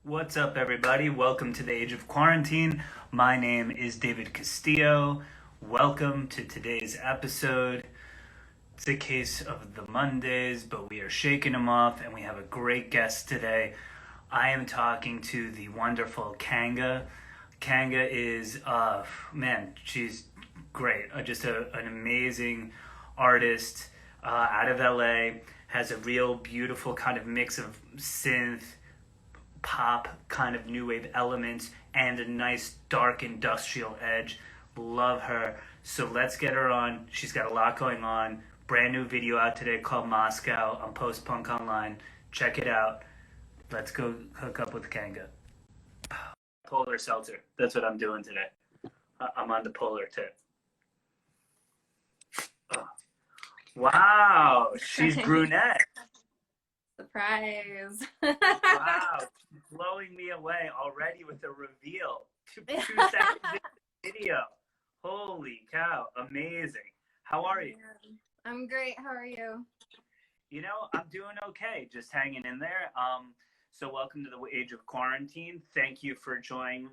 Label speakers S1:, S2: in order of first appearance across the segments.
S1: What's up, everybody? Welcome to the Age of Quarantine. My name is David Castillo. Welcome to today's episode. It's a case of the Mondays, but we are shaking them off, and we have a great guest today. I am talking to the wonderful KANGA. KANGA is, man, she's great. An amazing artist out of LA. Has a real beautiful kind of mix of synth, pop kind of new wave elements and a nice dark industrial edge. Love her. So let's get her on. She's got a lot going on. Brand new video out today called Moscow on Post Punk Online. Check it out. Let's go hook up with KANGA. Polar seltzer. That's what I'm doing today. I'm on the polar tip. Oh. Wow, she's brunette.
S2: Surprise.
S1: Wow, blowing me away already with the reveal. Two seconds in the video. Holy cow, amazing. How are you?
S2: I'm great. How are you?
S1: You know, I'm doing okay, just hanging in there. So welcome to the Age of Quarantine. Thank you for joining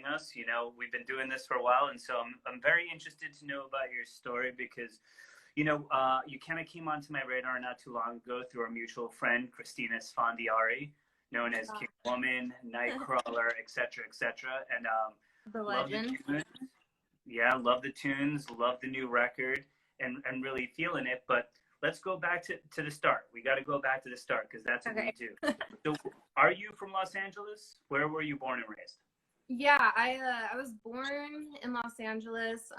S1: us. You know, we've been doing this for a while, and so I'm very interested to know about your story because you kind of came onto my radar not too long ago through our mutual friend, Christina Sfondiari, known as King Woman, Nightcrawler, etc., etc. And
S2: the
S1: love
S2: legend.
S1: the tunes. Yeah, love the tunes, love the new record, and really feeling it. But let's go back to the start. We got to go back to the start because that's what we do. So are you from Los Angeles? Where were you born and raised?
S2: Yeah, I was born in Los Angeles.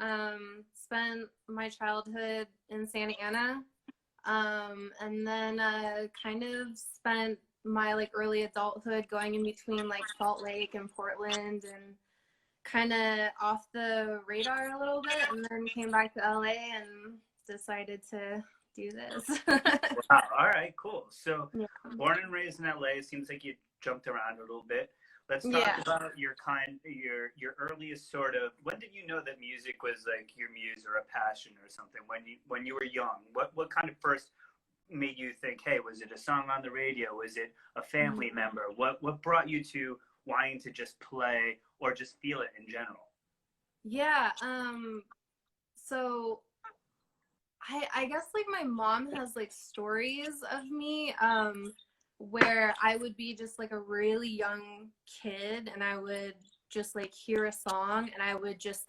S2: Spent my childhood in Santa Ana, and then kind of spent my early adulthood going in between Salt Lake and Portland, and kind of off the radar a little bit, and then came back to LA and decided to do this.
S1: Wow. All right, cool. So
S2: Yeah.
S1: born and raised in LA, seems like you jumped around a little bit. Let's talk about your earliest sort of, when did you know that music was like your muse or a passion or something when you were young? What kind of first made you think, hey, was it a song on the radio? Was it a family member? What brought you to wanting to just play or just feel it in general?
S2: Yeah, so I guess my mom has stories of me where I would be just a really young kid, and I would just hear a song, and I would just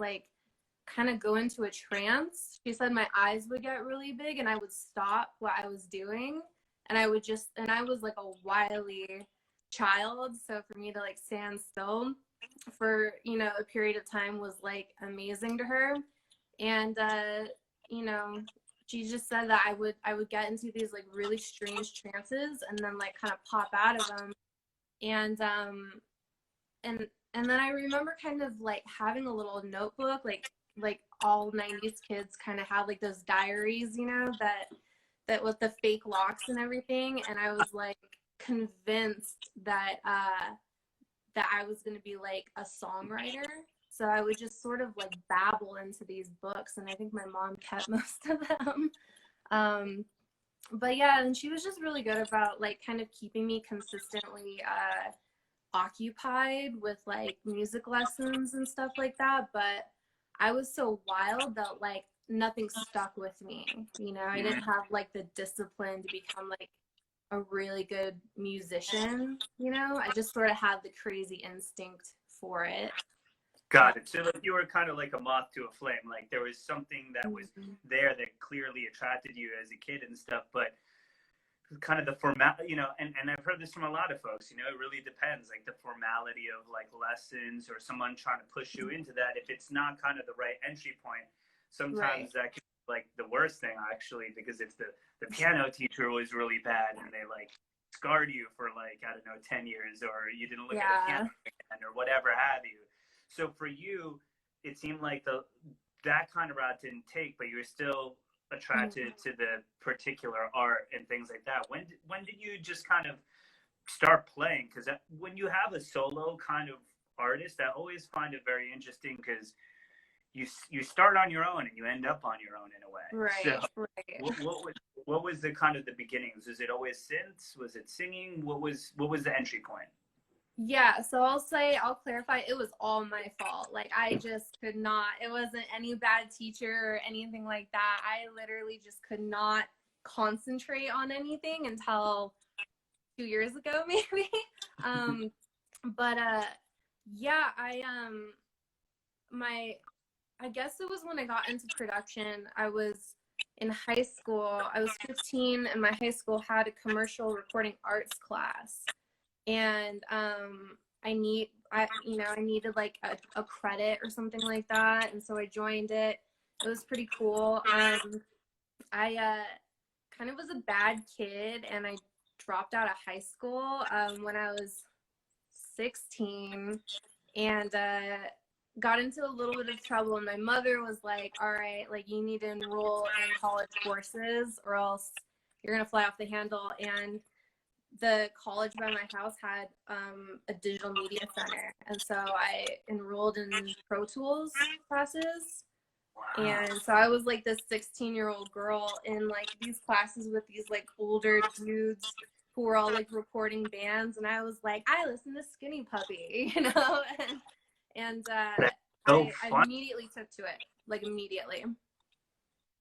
S2: kind of go into a trance. She said my eyes would get really big and I would stop what I was doing, and I was a wily child, so for me to stand still for a period of time was amazing to her. And she just said that I would get into these really strange trances and then kind of pop out of them. And then I remember kind of having a little notebook, like all 90s kids kind of have those diaries, that with the fake locks and everything. And I was convinced that I was going to be a songwriter. So I would just sort of babble into these books, and I think my mom kept most of them. But yeah, and she was just really good about kind of keeping me consistently occupied with music lessons and stuff like that. But I was so wild that nothing stuck with me. I didn't have the discipline to become a really good musician. I just sort of had the crazy instinct for it.
S1: Got it. So you were kind of like a moth to a flame. There was something that was there that clearly attracted you as a kid and stuff, but kind of the and I've heard this from a lot of folks, it really depends, the formality of lessons or someone trying to push you into that. If it's not kind of the right entry point, sometimes that can be the worst thing actually, because if the piano teacher was really bad and they scarred you for I don't know, 10 years, or you didn't look at a piano again or whatever have you. So for you, it seemed like that kind of route didn't take, but you were still attracted to the particular art and things like that. When did you just kind of start playing? Because when you have a solo kind of artist, I always find it very interesting because you start on your own and you end up on your own in a way.
S2: Right.
S1: So what was the kind of the beginnings? Was it always synths? Was it singing? What was the entry point?
S2: Yeah, so I'll clarify, it was all my fault. Like, I just could not, it wasn't any bad teacher or anything like that. I literally just could not concentrate on anything until 2 years ago, maybe. Um, but yeah, my, I guess it was when I got into production. I was in high school. I was 15, and my high school had a commercial recording arts class, and I needed like a credit or something like that, and so I joined it. It was pretty cool. I kind of was a bad kid, and I dropped out of high school when I was 16, and got into a little bit of trouble. And my mother was like, all right, like, you need to enroll in college courses or else you're gonna fly off the handle. And the college by my house had a digital media center, and so I enrolled in Pro Tools classes.
S1: Wow.
S2: And so I was like this 16-year-old girl in like these classes with these like older dudes who were all like recording bands, and I was like, I listen to Skinny Puppy, you know. And
S1: That's so
S2: I
S1: fun.
S2: immediately took to it, like immediately.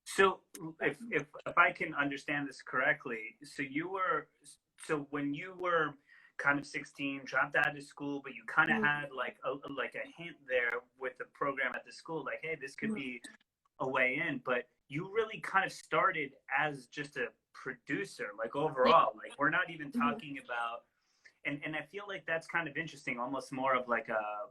S1: So if I can understand this correctly, so when you were kind of 16, dropped out of school, but you kind of
S2: Mm-hmm.
S1: had like a hint there with the program at the school, like, hey, this could
S2: Mm-hmm.
S1: be a way in, but you really kind of started as just a producer, like
S2: Yeah.
S1: overall. Like, we're not even
S2: Mm-hmm.
S1: talking about, and I feel like that's kind of interesting, almost more of like a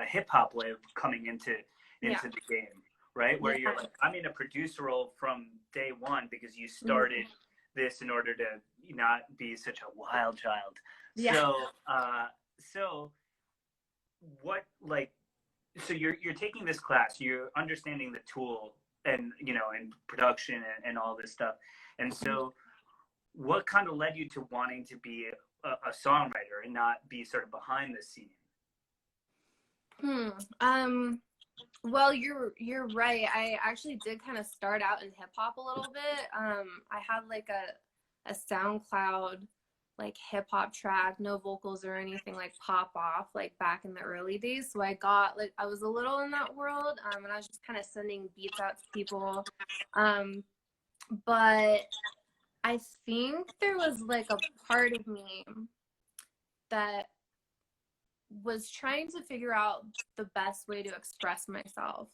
S1: hip hop way of coming
S2: Yeah.
S1: into the game, right? Where you're
S2: Yeah.
S1: like, I'm in a producer role from day one because you
S2: Mm-hmm.
S1: started this in order to not be such a wild child.
S2: Yeah.
S1: So, so what like, so you're taking this class, you're understanding the tool and and production and all this stuff, and so what kind of led you to wanting to be a songwriter and not be sort of behind the scene?
S2: Hmm. Well, you're right. I actually did kind of start out in hip hop a little bit. I had like a SoundCloud like hip hop track, no vocals or anything, like pop off, like back in the early days. So I got like, I was a little in that world, and I was just kind of sending beats out to people. Um, but I think there was like a part of me that was trying to figure out the best way to express myself.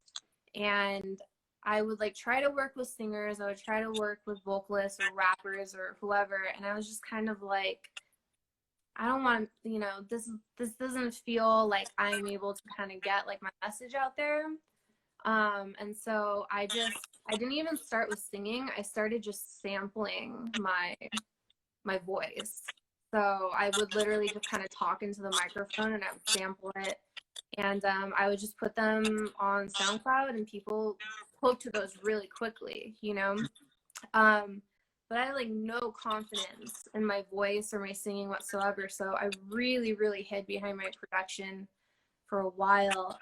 S2: And I would like try to work with singers, I would try to work with vocalists or rappers or whoever, and I was just kind of like, I don't want, this doesn't feel like I'm able to kind of get like my message out there. And so I didn't even start with singing. I started just sampling my voice. So I would literally just kind of talk into the microphone and I would sample it. And I would just put them on SoundCloud, and people hooked to those really quickly, you know? But I had like no confidence in my voice or my singing whatsoever. So I really, really hid behind my production for a while.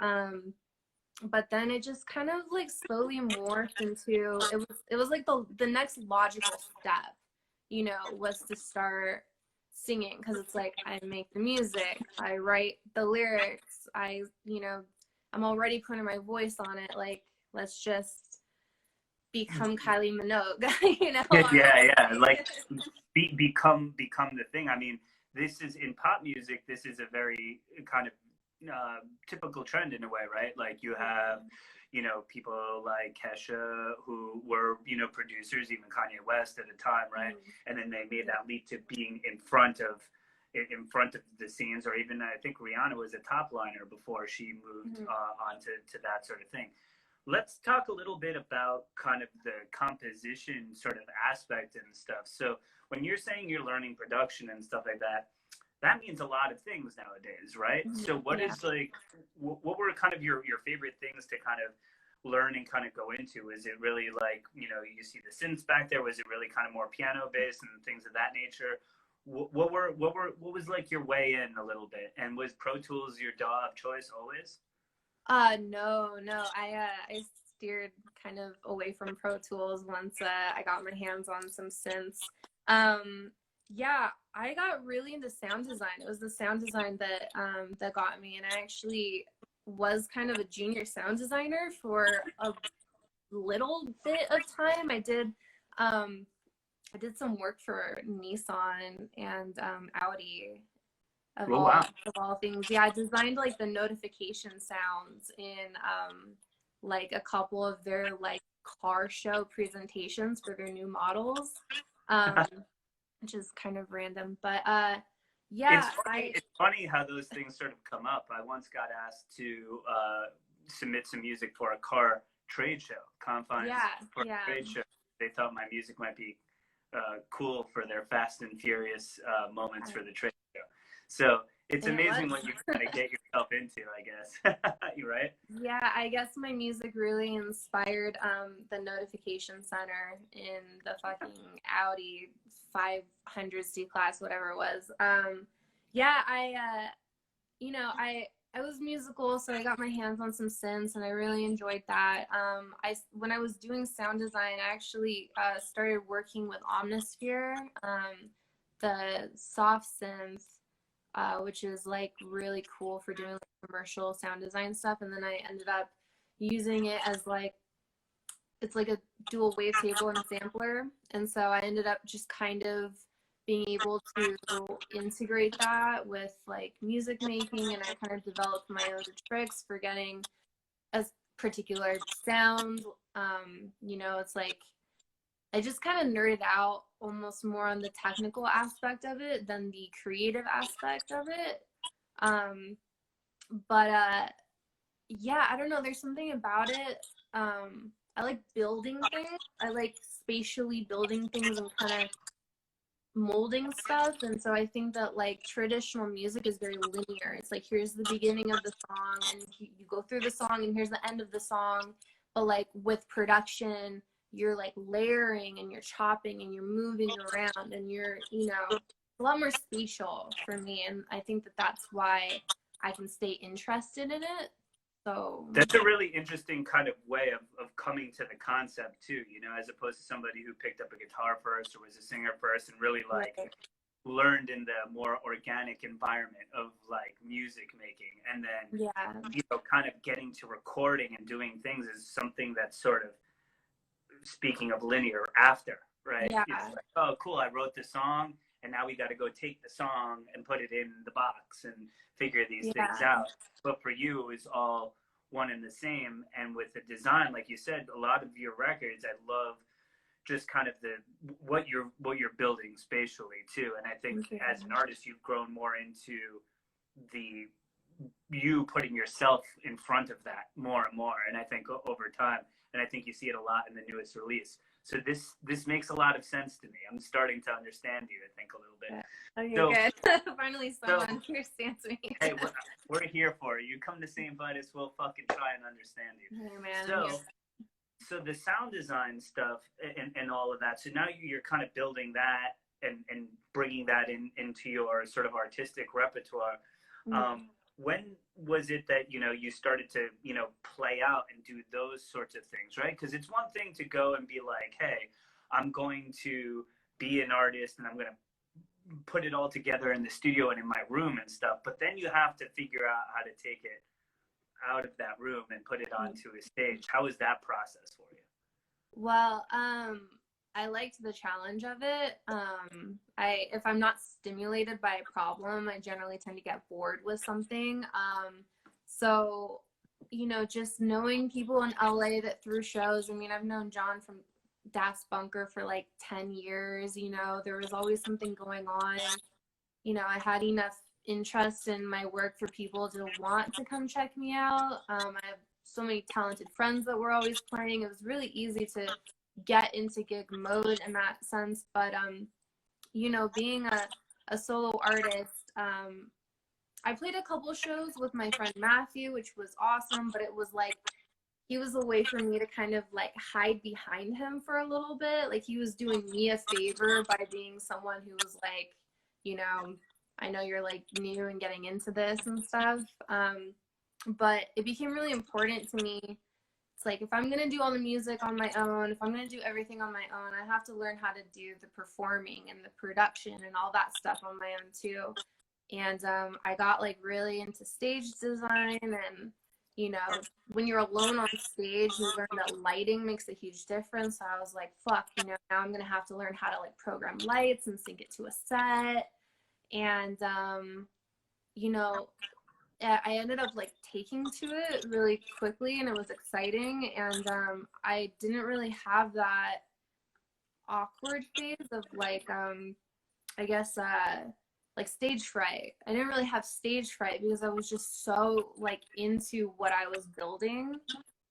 S2: But then it just kind of like slowly morphed into, it was like the next logical step, was to start singing, because it's like I make the music, I write the lyrics, I'm already putting my voice on it, like let's just become Kylie Minogue,
S1: Yeah,
S2: honestly.
S1: like become the thing. I mean, this is in pop music. This is a very kind of typical trend in a way, right? Like, you have people like Kesha who were producers, even Kanye West at the time, right? And then they made that leap to being in front of the scenes, or even I think Rihanna was a top liner before she moved on to that sort of thing. Let's talk a little bit about kind of the composition sort of aspect and stuff. So when you're saying you're learning production and stuff like that, that means a lot of things nowadays, right? So what
S2: Yeah.
S1: is like, what were kind of your favorite things to kind of learn and kind of go into? Is it really like, you see the synths back there? Was it really kind of more piano based and things of that nature? What was like your way in a little bit? And was Pro Tools your DAW of choice always?
S2: No. I steered kind of away from Pro Tools once I got my hands on some synths. Um, Yeah, I got really into sound design. It was the sound design that that got me, and I actually was kind of a junior sound designer for a little bit of time. I did some work for Nissan and Audi
S1: Oh wow.
S2: of all things. Yeah, I designed like the notification sounds in like a couple of their like car show presentations for their new models. Um, which is kind of random, but
S1: It's
S2: yeah,
S1: funny. It's funny how those things sort of come up. I once got asked to submit some music for a car trade show, Confines,
S2: yeah,
S1: for
S2: yeah,
S1: a trade show. They thought my music might be cool for their Fast and Furious moments for the trade show. So it's
S2: and it
S1: amazing
S2: was.
S1: what you kind of get yourself into, I guess. You right?
S2: Yeah, I guess my music really inspired the notification center in the fucking Audi 500 C class, whatever it was. Yeah, you know, I was musical, so I got my hands on some synths, and I really enjoyed that. When I was doing sound design, I actually started working with Omnisphere, the soft synth, which is like really cool for doing like commercial sound design stuff. And then I ended up using it as like it's like a dual wavetable and sampler. And so I ended up just kind of being able to integrate that with like music making, and I kind of developed my own tricks for getting a particular sound. You know, it's like I just kind of nerded out almost more on the technical aspect of it than the creative aspect of it. Um, but yeah, I don't know. There's something about it. I like building things. I like spatially building things and kind of molding stuff. And so I think that like traditional music is very linear. It's like here's the beginning of the song, and you go through the song, and here's the end of the song. But like with production, you're like layering and you're chopping and you're moving around, and you're, you know, a lot more spatial for me. And I think that that's why I can stay interested in it. So
S1: That's a really interesting kind of way of coming to the concept too, you know, as opposed to somebody who picked up a guitar first or was a singer first and really like
S2: right.
S1: learned in the more organic environment of like music making, and then
S2: Yeah,
S1: you know kind of getting to recording and doing things is something that's sort of, speaking of linear, after, right?
S2: yeah,
S1: It's like, oh cool, I wrote the song and now we got to go take the song and put it in the box and figure these things
S2: yeah,
S1: out. But for you it was all one and the same. And with the design, like you said, a lot of your records, I love just kind of the what you're building spatially too. And I think
S2: okay.
S1: as an artist you've grown more into the you putting yourself in front of that more and more, and I think over time, and I think you see it a lot in the newest release. So this makes a lot of sense to me. I'm starting to understand you, I think, a little bit.
S2: Okay,
S1: So
S2: good. Finally
S1: so
S2: someone understands me.
S1: hey, we're here for you. You come to St. Vitus, we'll fucking try and understand you.
S2: Hey man,
S1: So the sound design stuff and all of that, so now you're kind of building that and bringing that into your sort of artistic repertoire.
S2: mm-hmm.
S1: When was it that you started to play out and do those sorts of things, right? Because it's one thing to go and be like, hey, I'm going to be an artist and I'm going to put it all together in the studio and in my room and stuff, but then you have to figure out how to take it out of that room and put it onto a stage. How was that process for you?
S2: Well, I liked the challenge of it. If I'm not stimulated by a problem, I generally tend to get bored with something. So, you know, just knowing people in LA that threw shows. I mean, I've known John from Das Bunker for like 10 years. You know, there was always something going on. You know, I had enough interest in my work for people to want to come check me out. I have so many talented friends that were always playing. It was really easy to get into gig mode in that sense. But you know, being a solo artist, I played a couple shows with my friend Matthew, which was awesome, but it was like he was a way for me to kind of like hide behind him for a little bit. Like he was doing me a favor by being someone who was like, you know, I know you're like new and getting into this and stuff. But it became really important to me it's like, if I'm going to do all the music on my own, if I'm going to do everything on my own, I have to learn how to do the performing and the production and all that stuff on my own too. And I got like really into stage design, and you know, when you're alone on stage, you learn that lighting makes a huge difference. So I was like, fuck, you know, now I'm going to have to learn how to like program lights and sync it to a set. And, you know, I ended up like taking to it really quickly, and it was exciting. And I didn't really have that awkward phase of like, I guess, like stage fright. I didn't really have stage fright because I was just so like into what I was building.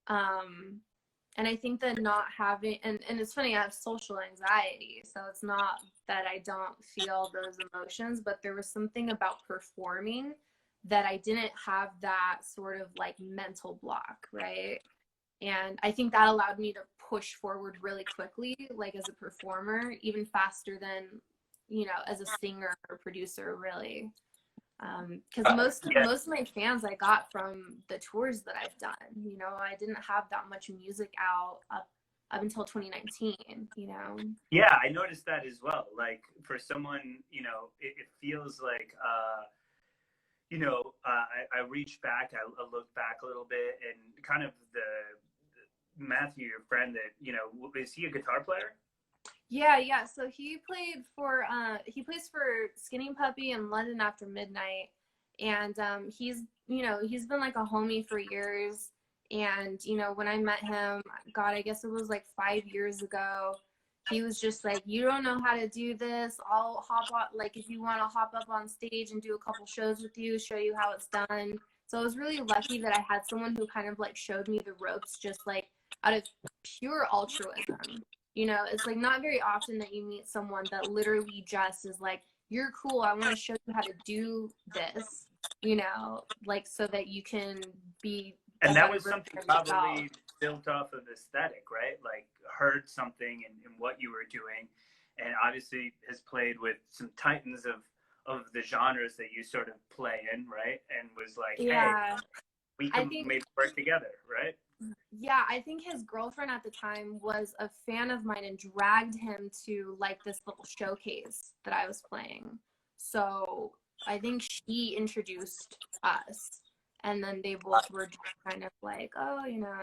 S2: And I think that not having, and it's funny, I have social anxiety, so it's not that I don't feel those emotions, but there was something about performing that I didn't have that sort of like mental block, right? And I think that allowed me to push forward really quickly, like as a performer, even faster than, you know, as a singer or producer, really. Because most of my fans I got from the tours that I've done. You know, I didn't have that much music out up until 2019, you know.
S1: Yeah, I noticed that as well. Like for someone, you know, it feels like you know, I reached back, I looked back a little bit, and kind of the Matthew, your friend, that, you know, is he a guitar player?
S2: Yeah. So he plays for Skinny Puppy and London After Midnight, and he's, you know, he's been like a homie for years. And you know, when I met him, God, I guess it was like 5 years ago, he was just like, you don't know how to do this, I'll hop on, like if you want to hop up on stage and do a couple shows with you, show you how it's done. So I was really lucky that I had someone who kind of like showed me the ropes, just like out of pure altruism. You know, it's like not very often that you meet someone that literally just is like, you're cool, I want to show you how to do this, you know, like so that you can be.
S1: And that was something probably built off of aesthetic, right? Like heard something in what you were doing, and obviously has played with some titans of the genres that you sort of play in, right? And was like,
S2: yeah,
S1: hey, we can maybe work together, right?
S2: Yeah, I think his girlfriend at the time was a fan of mine and dragged him to like this little showcase that I was playing. So I think she introduced us, and then they both were just kind of like, oh, you know,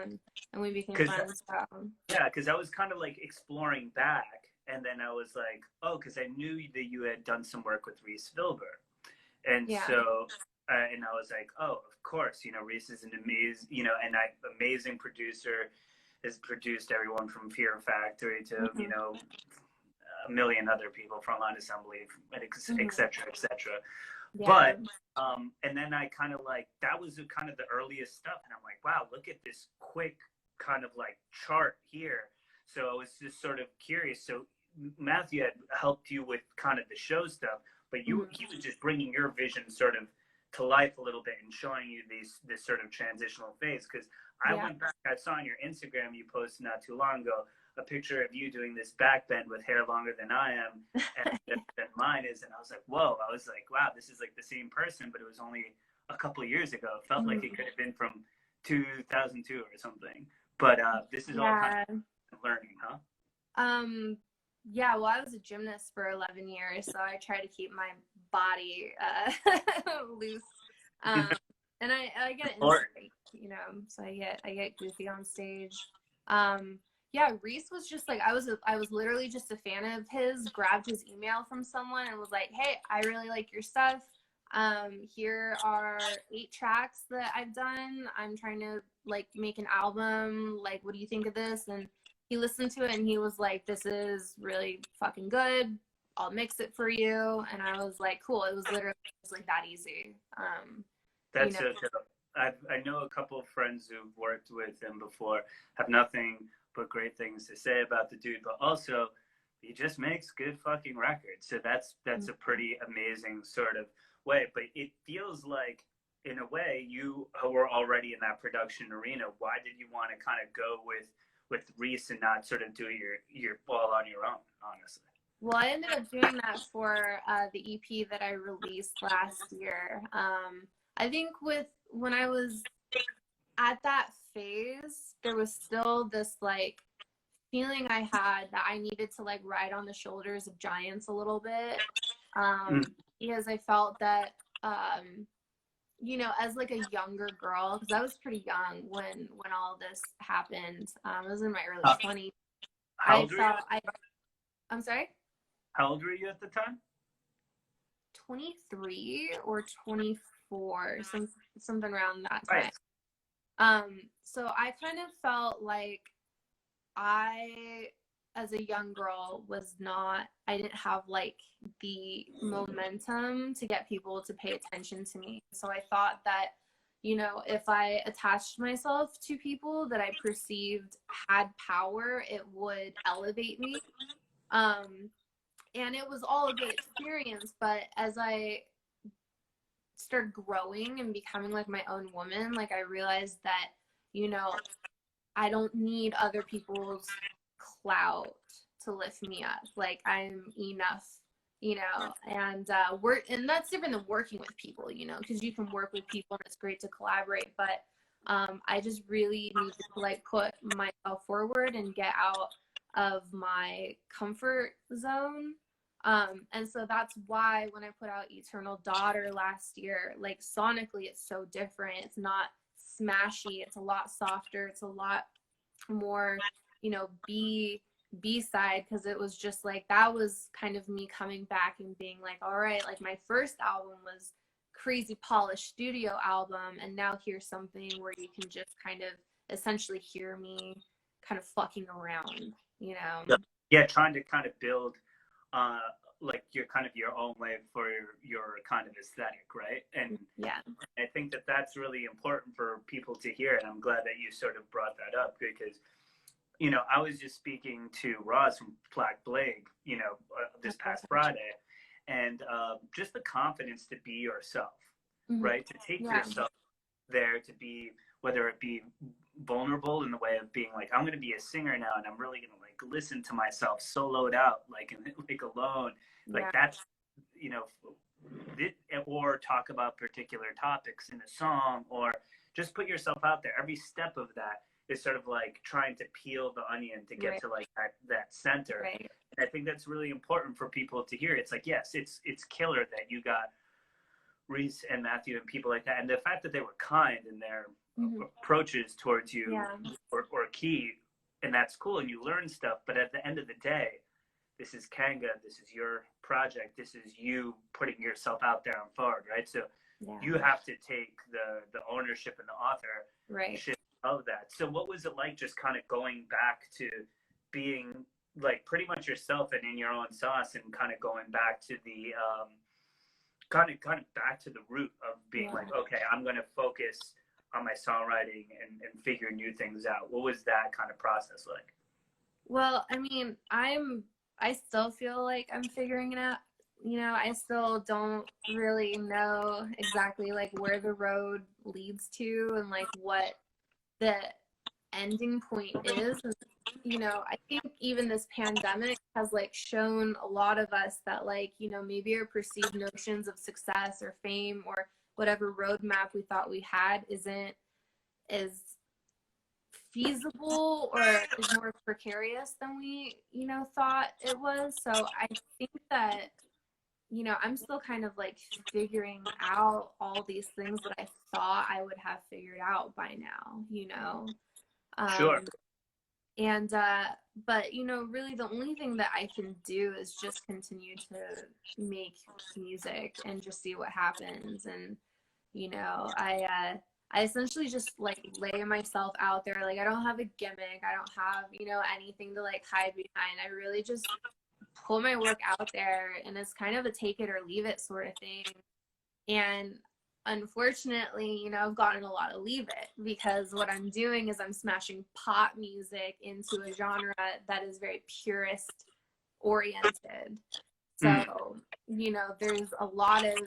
S2: and we became friends. So.
S1: Yeah, because I was kind of like exploring back, and then I was like, oh, because I knew that you had done some work with Reese Vilber, and so. And I was like, oh, of course, you know, Reese is an amazing, you know, and amazing producer, has produced everyone from Fear Factory to, you know, a million other people, from Unassembly, et cetera, et cetera. Yeah. But, and then I kind of like, that was kind of the earliest stuff. And I'm like, wow, look at this quick kind of like chart here. So I was just sort of curious. So Matthew had helped you with kind of the show stuff, but he was just bringing your vision sort of to life a little bit and showing you this sort of transitional phase. Because I went back, I saw on your Instagram, you posted not too long ago a picture of you doing this back bend with hair longer than I am and than mine is, and I was like, whoa, I was like, wow, this is like the same person, but it was only a couple of years ago. It felt like it could have been from 2002 or something. But this is all kind of learning, huh?
S2: Yeah, well, I was a gymnast for 11 years, so I try to keep my body loose. And I get it, you know, so I get goofy on stage. Yeah, Reese was just like, I was literally just a fan of his, grabbed his email from someone and was like, hey, I really like your stuff. Here are 8 tracks that I've done. I'm trying to like make an album. Like, what do you think of this? And he listened to it and he was like, this is really fucking good. I'll mix it for you. And I was like, cool. It was literally just like that easy.
S1: That's so dope. I know a couple of friends who've worked with him before, have nothing but great things to say about the dude, but also he just makes good fucking records. So that's a pretty amazing sort of way. But it feels like, in a way, you were already in that production arena. Why did you want to kind of go with Reese and not sort of do your ball on your own, honestly?
S2: Well, I ended up doing that for the EP that I released last year. I think when I was at that phase, there was still this like feeling I had that I needed to like ride on the shoulders of giants a little bit, because I felt that, you know, as like a younger girl, because I was pretty young when all this happened. I was in my early 20s.
S1: How old were you?
S2: I'm sorry?
S1: How old were you at the time?
S2: 23 or 24, something around that
S1: Right.
S2: time. So I kind of felt like I, as a young girl, I didn't have like the momentum to get people to pay attention to me. So I thought that, you know, if I attached myself to people that I perceived had power, it would elevate me. And it was all a good experience, but as I started growing and becoming like my own woman, like I realized that, you know, I don't need other people's clout to lift me up. Like I'm enough, you know, and that's different than working with people, you know, because you can work with people and it's great to collaborate, but I just really needed to like put myself forward and get out of my comfort zone. And so that's why when I put out Eternal Daughter last year, like sonically it's so different. It's not smashy, it's a lot softer, it's a lot more, you know, B-side, because it was just like that was kind of me coming back and being like, all right, like my first album was crazy polished studio album, and now here's something where you can just kind of essentially hear me kind of fucking around, you know.
S1: Yeah, trying to kind of build like your kind of your own way for your kind of aesthetic, right? And
S2: yeah,
S1: I think that that's really important for people to hear, and I'm glad that you sort of brought that up, because you know, I was just speaking to Roz from Black Blade, you know, this past Friday, and just the confidence to be yourself, right? To take yourself there, to be, whether it be vulnerable in the way of being like, I'm going to be a singer now, and I'm really going to like listen to myself soloed out, like alone, like that's, you know, or talk about particular topics in a song, or just put yourself out there. Every step of that is sort of like trying to peel the onion to get to like that center. And I think that's really important for people to hear. It's like, yes, it's killer that you got Reese and Matthew and people like that, and the fact that they were kind in their approaches towards you, or key, and that's cool, and you learn stuff. But at the end of the day, this is KANGA, this is your project, this is you putting yourself out there and forward, right? So you have to take the ownership and the authorship of that. So what was it like just kind of going back to being like pretty much yourself and in your own sauce, and kind of going back to the kind of back to the root of being like, okay, I'm going to focus on my songwriting and figure new things out? What was that kind of process like?
S2: Well, I mean, I still feel like I'm figuring it out. You know, I still don't really know exactly like where the road leads to and like what the ending point is. And, you know, I think even this pandemic has like shown a lot of us that like, you know, maybe our perceived notions of success or fame or whatever roadmap we thought we had isn't as feasible or is more precarious than we, you know, thought it was. So I think that, you know, I'm still kind of like figuring out all these things that I thought I would have figured out by now, you know.
S1: Sure.
S2: And but you know, really the only thing that I can do is just continue to make music and just see what happens. And you know, I essentially just like lay myself out there. Like I don't have a gimmick, I don't have, you know, anything to like hide behind. I really just pull my work out there, and it's kind of a take it or leave it sort of thing. And unfortunately, you know, I've gotten a lot of leave it, because what I'm doing is I'm smashing pop music into a genre that is very purist oriented. So, you know, there's a lot of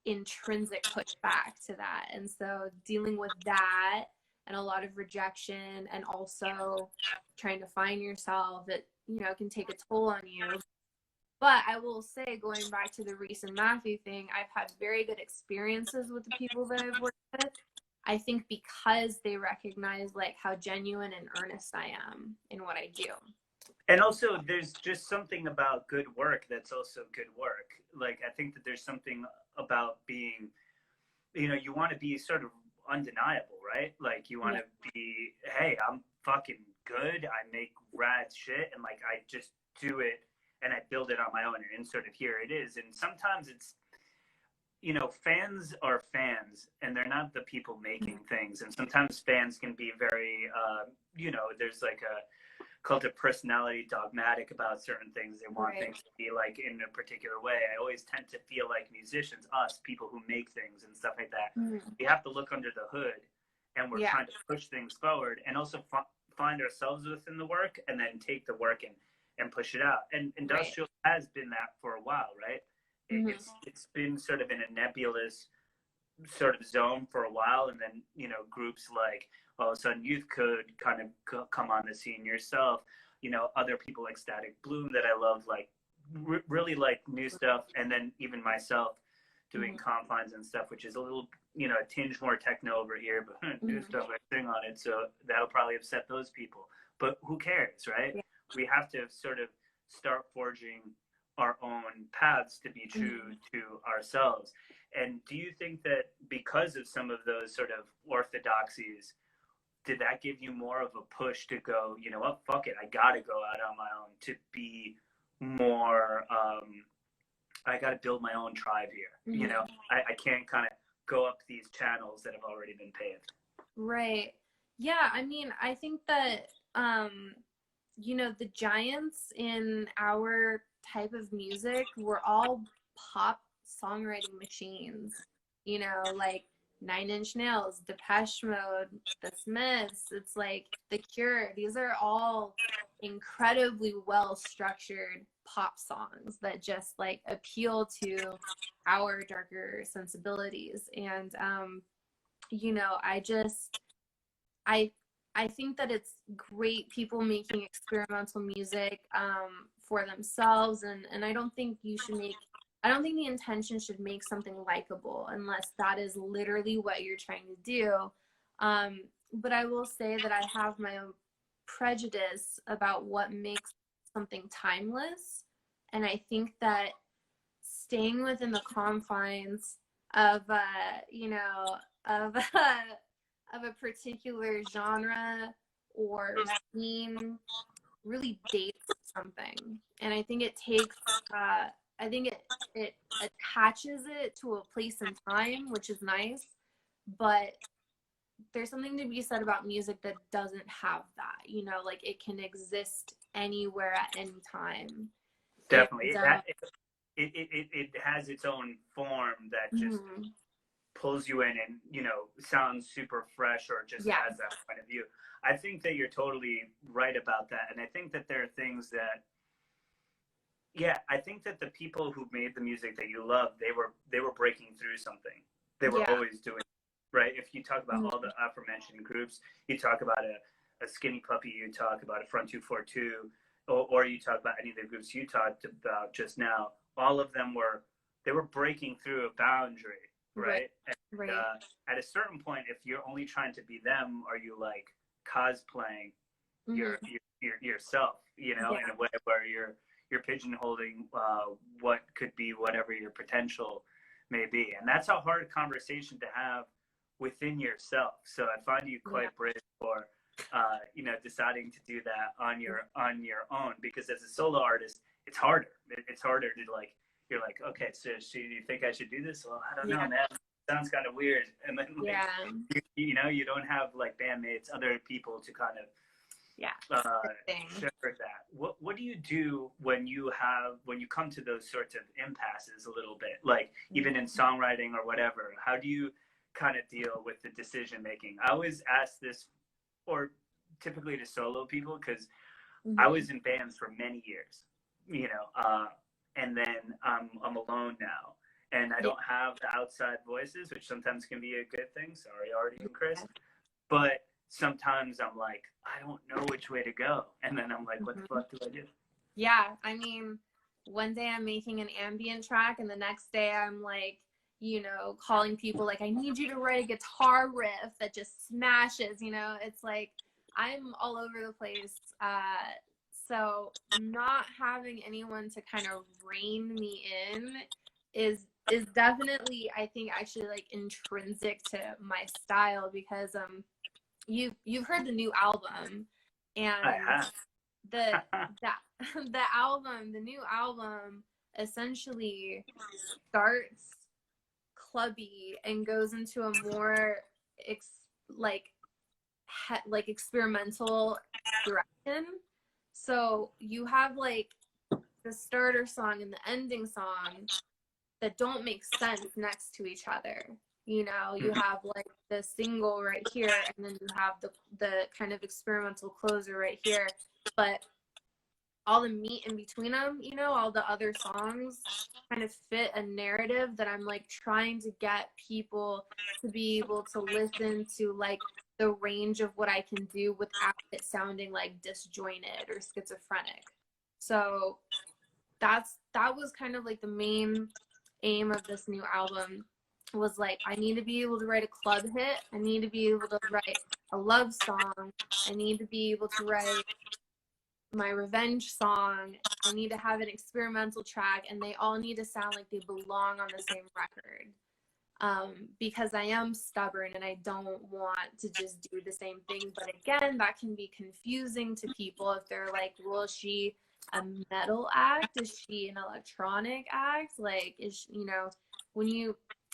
S2: intrinsic pushback to that. And so dealing with that and a lot of rejection, and also trying to find yourself, it, you know, can take a toll on you. But I will say, going back to the Reese and Matthew thing, I've had very good experiences with the people that I've worked with. I think because they recognize like how genuine and earnest I am in what I do.
S1: And also, there's just something about good work that's also good work. Like, I think that there's something about being, you want to be sort of undeniable, right? Like, you want to be, hey, I'm fucking good. I make rad shit, and like, I just do it and I build it on my own, and sort of here it is. And sometimes it's, fans are fans, and they're not the people making things. And sometimes fans can be very, there's like a cult of personality, dogmatic about certain things. They want things to be like in a particular way. I always tend to feel like musicians, us, people who make things and stuff like that, we have to look under the hood, and we're trying to push things forward, and also find ourselves within the work, and then take the work and push it out. And industrial has been that for a while, right? It's been sort of in a nebulous sort of zone for a while, and then groups like all of a sudden Youth could kind of come on the scene, yourself, other people like Static Bloom that I love, like really like new stuff, and then even myself doing Confines and stuff, which is a little a tinge more techno over here, but new stuff I sing on it, so that'll probably upset those people, but who cares, right? We have to sort of start forging our own paths to be true to ourselves. And do you think that because of some of those sort of orthodoxies, did that give you more of a push to go, what, fuck it, I gotta go out on my own, to be more, I gotta build my own tribe here. I can't kind of go up these channels that have already been paved.
S2: Right. Yeah, I mean, I think that, the giants in our type of music were all pop songwriting machines, like Nine Inch Nails, Depeche Mode, The Smiths, it's like The Cure. These are all incredibly well structured pop songs that just like appeal to our darker sensibilities. And I think that it's great people making experimental music for themselves, and I don't think the intention should make something likable unless that is literally what you're trying to do. But I will say that I have my own prejudice about what makes something timeless, and I think that staying within the confines of of a particular genre or scene really dates something. And I think it takes, it attaches it to a place and time, which is nice, but there's something to be said about music that doesn't have that, like it can exist anywhere at any time.
S1: Definitely. It has its own form that just pulls you in and sounds super fresh, or just has that point of view. I think that you're totally right about that, and I think that there are things that I think that the people who made the music that you love, they were breaking through something. They were always doing, right? If you talk about all the aforementioned groups, you talk about a Skinny Puppy, you talk about a Front 242, or you talk about any of the groups you talked about just now, all of them were breaking through a boundary. Right. And, at a certain point, if you're only trying to be them, are you like cosplaying yourself, in a way where you're pigeonholing what could be whatever your potential may be. And that's a hard conversation to have within yourself. So I find you quite brave for deciding to do that on your own, because as a solo artist, it's harder. It's harder to like, you're like, okay, so do you think I should do this? Well, I don't know, man. It sounds kind of weird. And then, like, you don't have like bandmates, other people to kind of shepherd that. What do you do when you come to those sorts of impasses a little bit, like even in songwriting or whatever? How do you kind of deal with the decision making? I always ask this, or typically to solo people, because I was in bands for many years, and then I'm alone now, and I don't have the outside voices, which sometimes can be a good thing. Sorry, Artie and Chris. But sometimes I'm like, I don't know which way to go. And then I'm like, what the fuck do I do?
S2: Yeah, I mean, one day I'm making an ambient track, and the next day I'm like, you know, calling people like, I need you to write a guitar riff that just smashes, you know. It's like I'm all over the place. So not having anyone to kind of rein me in is definitely, I think, actually like intrinsic to my style, because you've heard the new album,
S1: I
S2: and
S1: have.
S2: the the new album essentially starts clubby and goes into a more like experimental direction. So you have like the starter song and the ending song that don't make sense next to each other. You know, you have like the single right here, and then you have the kind of experimental closer right here. But all the meat in between them, you know, all the other songs kind of fit a narrative that I'm like trying to get people to be able to listen to, like the range of what I can do without it sounding like disjointed or schizophrenic. So that was kind of like the main aim of this new album, was like, I need to be able to write a club hit, I need to be able to write a love song, I need to be able to write my revenge song, I need to have an experimental track, and they all need to sound like they belong on the same record. Because I am stubborn and I don't want to just do the same thing. But again, that can be confusing to people if they're like, well, is she a metal act? Is she an electronic act? Like, you know,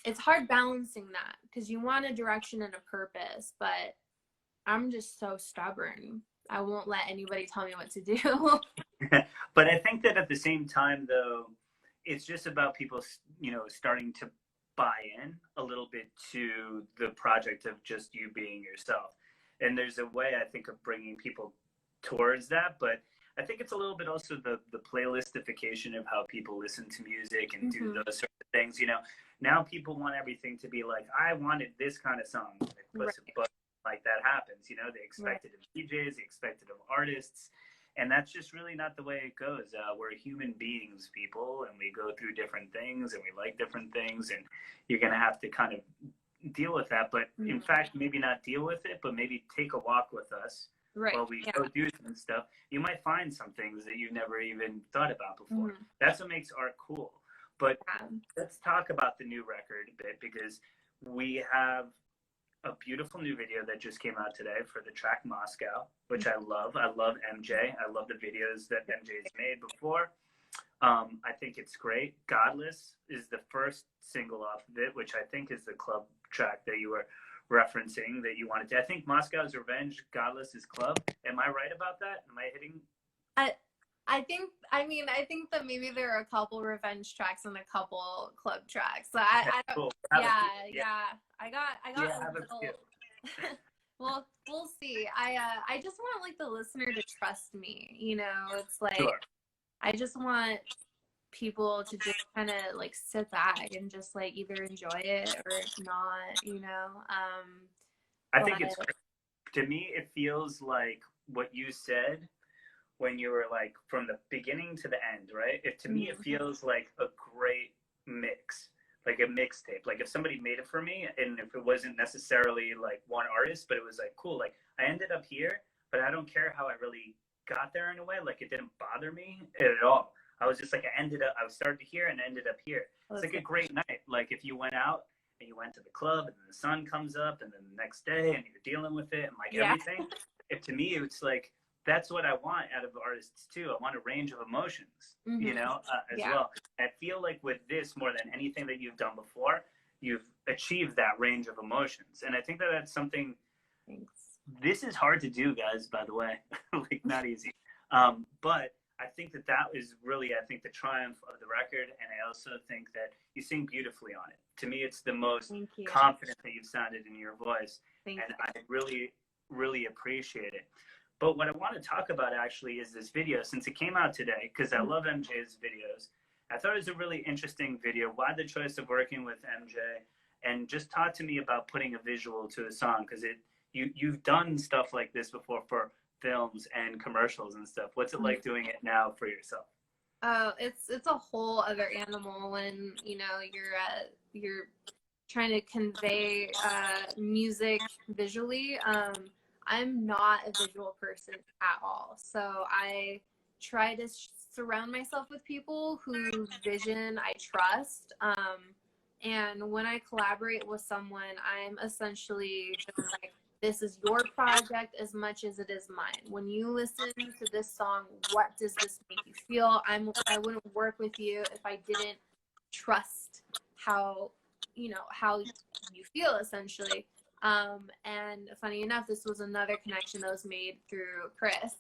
S2: it's hard balancing that, because you want a direction and a purpose, but I'm just so stubborn. I won't let anybody tell me what to do.
S1: But I think that at the same time, though, it's just about people, you know, starting to buy in a little bit to the project of just you being yourself. And there's a way, I think, of bringing people towards that. But I think it's a little bit also the playlistification of how people listen to music and do those sort of things. You know, now people want everything to be like, I wanted this kind of song. But like that happens, you know, they expect it of DJs, they expect it of artists. And that's just really not the way it goes. We're human beings, people, and we go through different things, and we like different things, and you're going to have to kind of deal with that. But in fact, maybe not deal with it, but maybe take a walk with us while we go do some stuff. You might find some things that you never even thought about before. That's what makes art cool. But let's talk about the new record a bit, because we have a beautiful new video that just came out today for the track Moscow, which I love. I love MJ. I love the videos that MJ's made before. I think it's great. Godless is the first single off of it, which I think is the club track that you were referencing that you wanted to. I think Moscow's Revenge, Godless is club. Am I right about that? Am I hitting?
S2: I think that maybe there are a couple revenge tracks and a couple club tracks. So I
S1: cool.
S2: I got a little. Well, we'll see. I just want like the listener to trust me. You know, it's like I just want people to just kind of like sit back and just like either enjoy it or not. You know.
S1: I think it's to me. It feels like what you said when you were like from the beginning to the end, right? To me, it feels like a great mix, like a mixtape. Like if somebody made it for me, and if it wasn't necessarily like one artist, but it was like, cool, like I ended up here, but I don't care how I really got there in a way. Like it didn't bother me at all. I was just like, I started here and ended up here. It's like a great night. Like if you went out and you went to the club and then the sun comes up and then the next day and you're dealing with it and like everything. To me, it's like, that's what I want out of artists too. I want a range of emotions, you know, as well. I feel like with this, more than anything that you've done before, you've achieved that range of emotions. And I think that that's something, this is hard to do, guys, by the way, like not easy. But I think that is really, I think, the triumph of the record. And I also think that you sing beautifully on it. To me, it's the most confident that you've sounded in your voice. And I really, really appreciate it. But what I want to talk about actually is this video, since it came out today, because I love MJ's videos. I thought it was a really interesting video. Why the choice of working with MJ? And just talk to me about putting a visual to a song, because you've done stuff like this before for films and commercials and stuff. What's it like doing it now for yourself?
S2: It's a whole other animal when you're trying to convey music visually. I'm not a visual person at all, so I try to surround myself with people whose vision I trust. And when I collaborate with someone, I'm essentially just like, this is your project as much as it is mine. When you listen to this song, what does this make you feel? I wouldn't work with you if I didn't trust how how you feel, essentially. And funny enough, this was another connection that was made through Chris.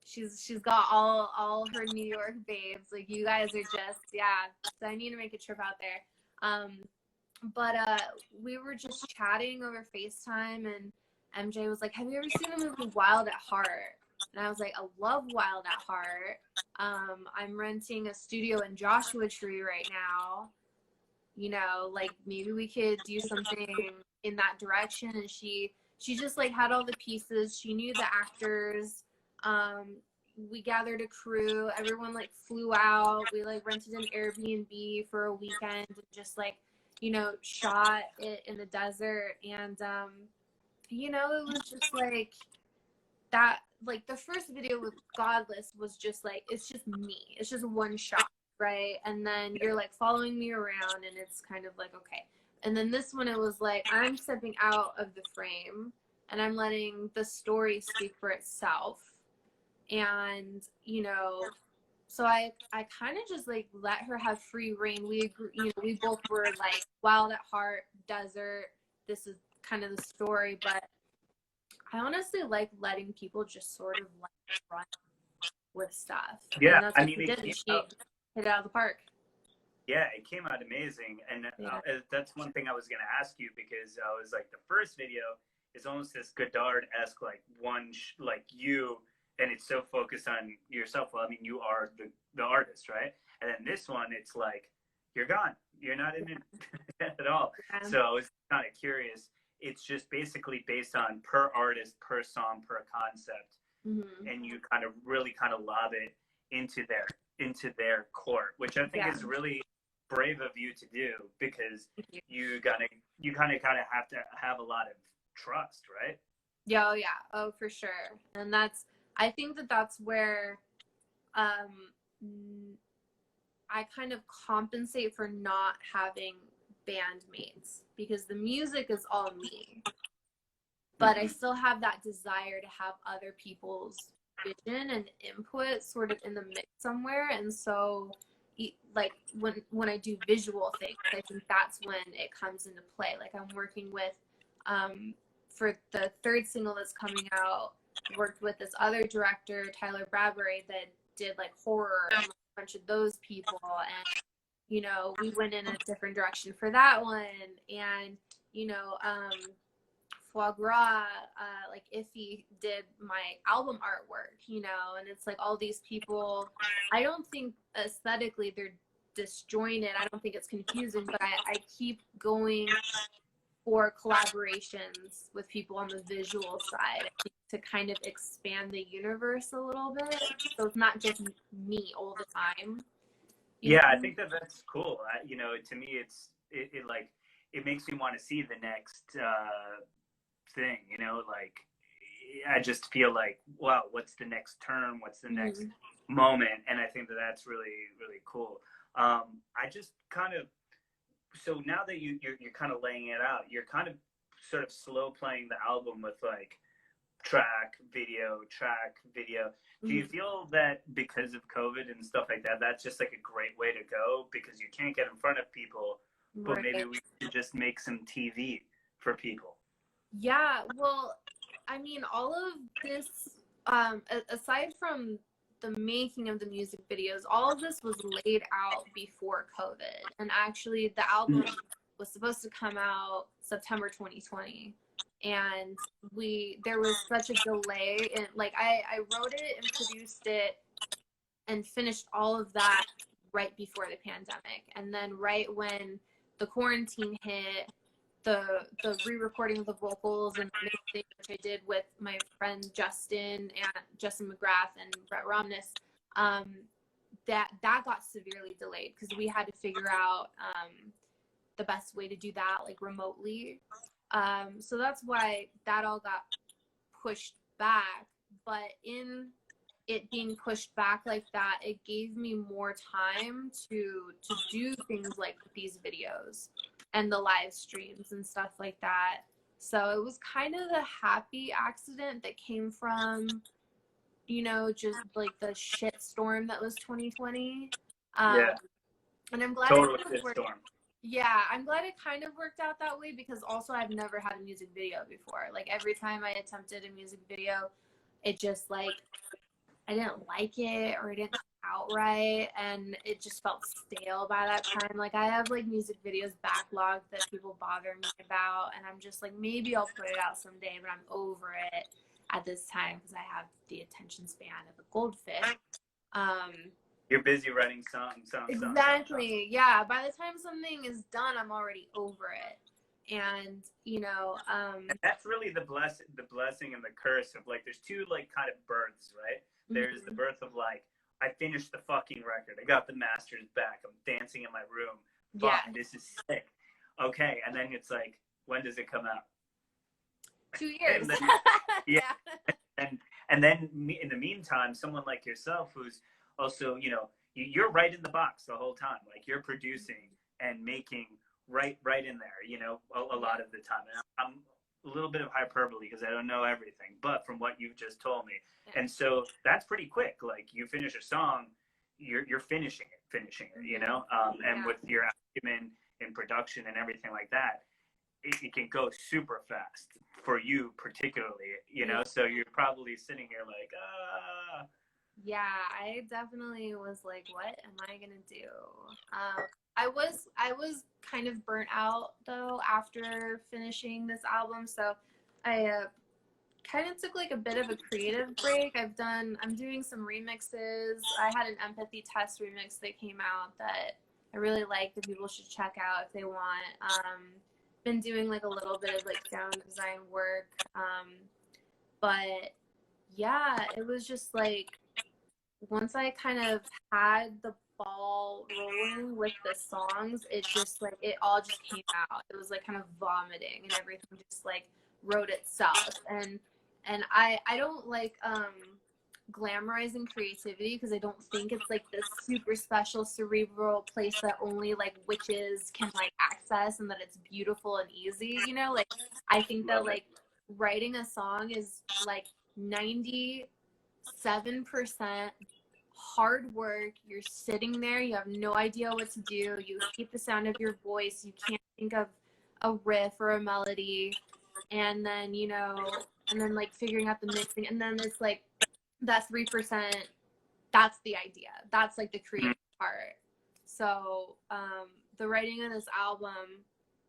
S2: She's got all her New York babes. Like, you guys are just, yeah. So I need to make a trip out there. But we were just chatting over FaceTime, and MJ was like, "Have you ever seen the movie Wild at Heart?" And I was like, "I love Wild at Heart. I'm renting a studio in Joshua Tree right now. Like, maybe we could do something in that direction." And she just like had all the pieces. She knew the actors. We gathered a crew. Everyone like flew out. We like rented an Airbnb for a weekend and just like, shot it in the desert. And it was just like that. Like, the first video with Godless was just like, it's just me. It's just one shot, right? And then you're like following me around, and it's kind of like, okay. And then this one, it was like, I'm stepping out of the frame and I'm letting the story speak for itself. And so I kind of just like let her have free reign. We agree, we both were like, wild at heart, desert, this is kind of the story. But I honestly like letting people just sort of like run with stuff.
S1: Yeah,
S2: and that's what
S1: I mean,
S2: she did. She hit it out of the park.
S1: Yeah, it came out amazing. And that's one thing I was going to ask you, because I was like, the first video is almost this Godard-esque, like like you, and it's so focused on yourself. Well, I mean, you are the artist, right? And then this one, it's like, you're gone. You're not in it at all. Yeah. So I was kind of curious. It's just basically based on per artist, per song, per concept. Mm-hmm. And you kind of really kind of lob it into their court, which I think is really brave of you to do, because you kind of have to have a lot of trust, right?
S2: Yeah, for sure. And I think that's where I kind of compensate for not having bandmates, because the music is all me, but I still have that desire to have other people's vision and input sort of in the mix somewhere. And so like when I do visual things, I think that's when it comes into play. Like, I'm working with for the third single that's coming out, worked with this other director, Tyler Bradbury, that did like horror and a bunch of those people. And we went in a different direction for that one. And Foie Gras, like Iffy did my album artwork, and it's like all these people. I don't think aesthetically they're disjointed. I don't think it's confusing, but I keep going for collaborations with people on the visual side to kind of expand the universe a little bit, so it's not just me all the time.
S1: Yeah, I think that's cool. To me, it makes me want to see the next thing. Like, I just feel like, wow, what's the next term? What's the next moment? And I think that's really, really cool. I just kind of, so now that you're kind of laying it out, you're kind of sort of slow playing the album with like track, video. Do you feel that because of COVID and stuff like that, that's just like a great way to go, because you can't get in front of people, but maybe we should just make some TV for people?
S2: Yeah, well, I mean, all of this, aside from the making of the music videos, all of this was laid out before COVID. And actually, the album was supposed to come out September 2020. And there was such a delay. And like, I wrote it and produced it and finished all of that right before the pandemic. And then right when the quarantine hit, the re-recording of the vocals and mixing, which I did with my friend Justin McGrath and Brett Romness, that got severely delayed because we had to figure out the best way to do that, like remotely. So that's why that all got pushed back. But in it being pushed back like that, it gave me more time to do things like these videos and the live streams and stuff like that. So it was kind of a happy accident that came from, you know, just like the shit storm that was 2020.
S1: Yeah.
S2: And I'm glad
S1: Total
S2: it kind of worked.
S1: storm.
S2: Yeah, I'm glad it kind of worked out that way because also I've never had a music video before. Like every time I attempted a music video, it just like I didn't like it or it didn't come out right, and it just felt stale by that time. Like I have like music videos backlogged that people bother me about, and I'm just like, maybe I'll put it out someday, but I'm over it at this time because I have the attention span of a goldfish.
S1: You're busy writing songs.
S2: Exactly. Yeah. By the time something is done, I'm already over it. And, you know,
S1: and that's really the blessing and the curse of like, there's two like kind of births, right? There's the birth of like, I finished the fucking record. I got the masters back. I'm dancing in my room. Fuck, yeah. This is sick. Okay. And then it's like, when does it come out?
S2: 2 years.
S1: Then, yeah. And then in the meantime, someone like yourself who's also, you know, you're right in the box the whole time. Like you're producing and making right in there, you know, a lot of the time. And I'm a little bit of hyperbole because I don't know everything, but from what you've just told me. And so that's pretty quick. Like you finish a song, you're finishing it, you know, and with your acumen in production and everything like that, it can go super fast for you particularly, you know, so you're probably sitting here like,
S2: Yeah, I definitely was like, what am I going to do? I was kind of burnt out though after finishing this album. So I kind of took like a bit of a creative break. I'm doing some remixes. I had an Empathy Test remix that came out that I really like that people should check out if they want. Been doing like a little bit of like sound design work. But yeah, it was just like, once I kind of had the ball rolling with the songs, it just like, it all just came out. It was like kind of vomiting and everything just like wrote itself. And I don't like glamorizing creativity because I don't think it's like this super special cerebral place that only like witches can like access and that it's beautiful and easy, you know? Like I think that like writing a song is like 97% hard work. You're sitting there, you have no idea what to do, you hate the sound of your voice, you can't think of a riff or a melody, and then, you know, and then like figuring out the mixing, and then it's like that 3%, that's the idea, that's like the creative part. So the writing of this album,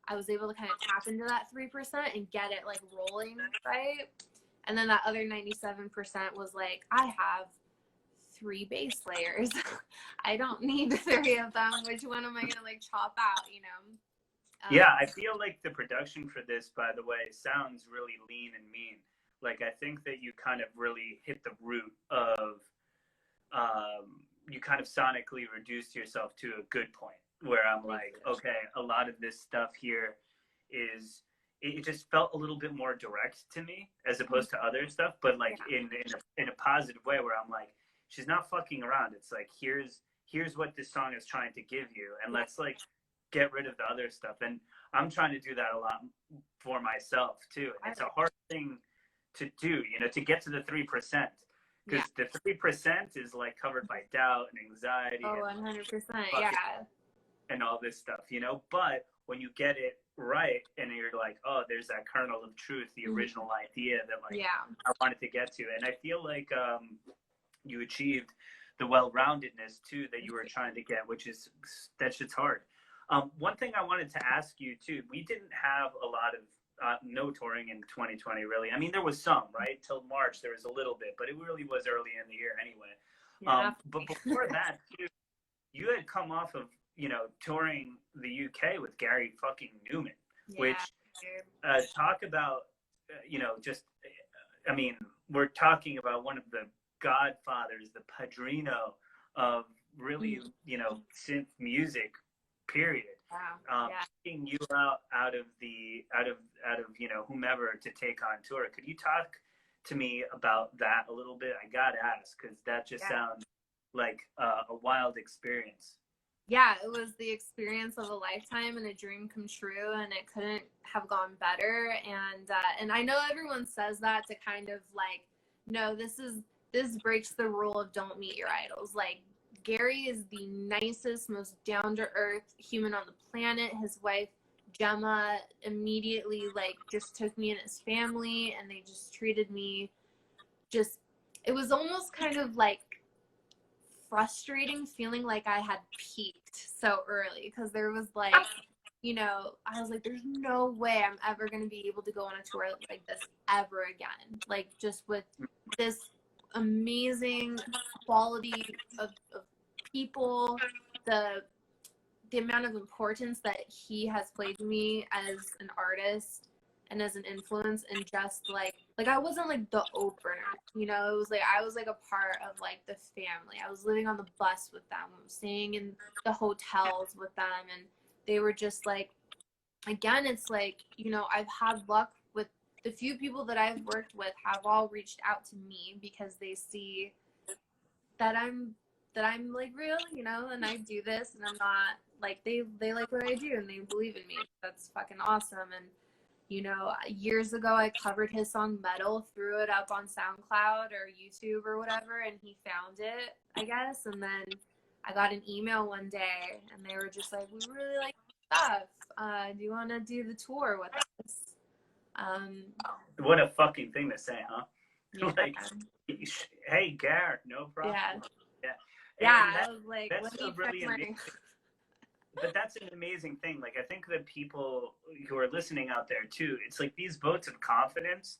S2: I was able to kind of tap into that 3% and get it like rolling, right? And then that other 97% was like, I have 3 bass layers. I don't need 3 of them. Which one am I gonna like chop out, you know?
S1: Yeah, I feel like the production for this, by the way, sounds really lean and mean. Like I think that you kind of really hit the root of, you kind of sonically reduced yourself to a good point where I'm like, okay, a lot of this stuff here is, it just felt a little bit more direct to me as opposed to other stuff, but like in a positive way where I'm like, she's not fucking around. It's like, here's what this song is trying to give you, and let's like get rid of the other stuff. And I'm trying to do that a lot for myself too. And it's a hard thing to do, you know, to get to the 3%, because the 3% is like covered by doubt and anxiety.
S2: Oh, 100%. Yeah.
S1: And all this stuff, you know, but when you get it right and you're like, oh, there's that kernel of truth, the original idea that like I wanted to get to. And I feel like you achieved the well-roundedness too that you were trying to get, which is, that shit's hard. One thing I wanted to ask you too, we didn't have a lot of no touring in 2020 really. I mean, there was some, right? Till March there was a little bit, but it really was early in the year anyway. But before that too, you had come off of, you know, touring the UK with Gary fucking Newman, which talk about, you know, just, I mean, we're talking about one of the godfathers, the padrino of really, synth music, period.
S2: Wow. Yeah.
S1: Taking you out of whomever to take on tour. Could you talk to me about that a little bit? I gotta ask, because that just sounds like a wild experience.
S2: Yeah, it was the experience of a lifetime and a dream come true, and it couldn't have gone better. And I know everyone says that to kind of like, no, this breaks the rule of don't meet your idols. Like, Gary is the nicest, most down to earth human on the planet. His wife Gemma immediately like just took me in his family, and they just treated me just. It was almost kind of like frustrating feeling like I had peaked so early, because there was like, I was like, there's no way I'm ever going to be able to go on a tour like this ever again. Like, just with this amazing quality of people, the amount of importance that he has played to me as an artist and as an influence, and just like I wasn't like the opener, it was like I was like a part of like the family. I was living on the bus with them, staying in the hotels with them, and they were just like, again, it's like, I've had luck with the few people that I've worked with have all reached out to me because they see that I'm like real, and I do this, and I'm not like, they like what I do, and they believe in me. That's fucking awesome. And years ago, I covered his song Metal, threw it up on SoundCloud or YouTube or whatever, and he found it, I guess. And then I got an email one day, and they were just like, we really like stuff. Do you want to do the tour with us?
S1: What a fucking thing to say, huh?
S2: Yeah.
S1: Like, hey, Garrett, no problem.
S2: Yeah. I was like,
S1: that's a really amazing. But that's an amazing thing. Like, I think that people who are listening out there too, it's like these votes of confidence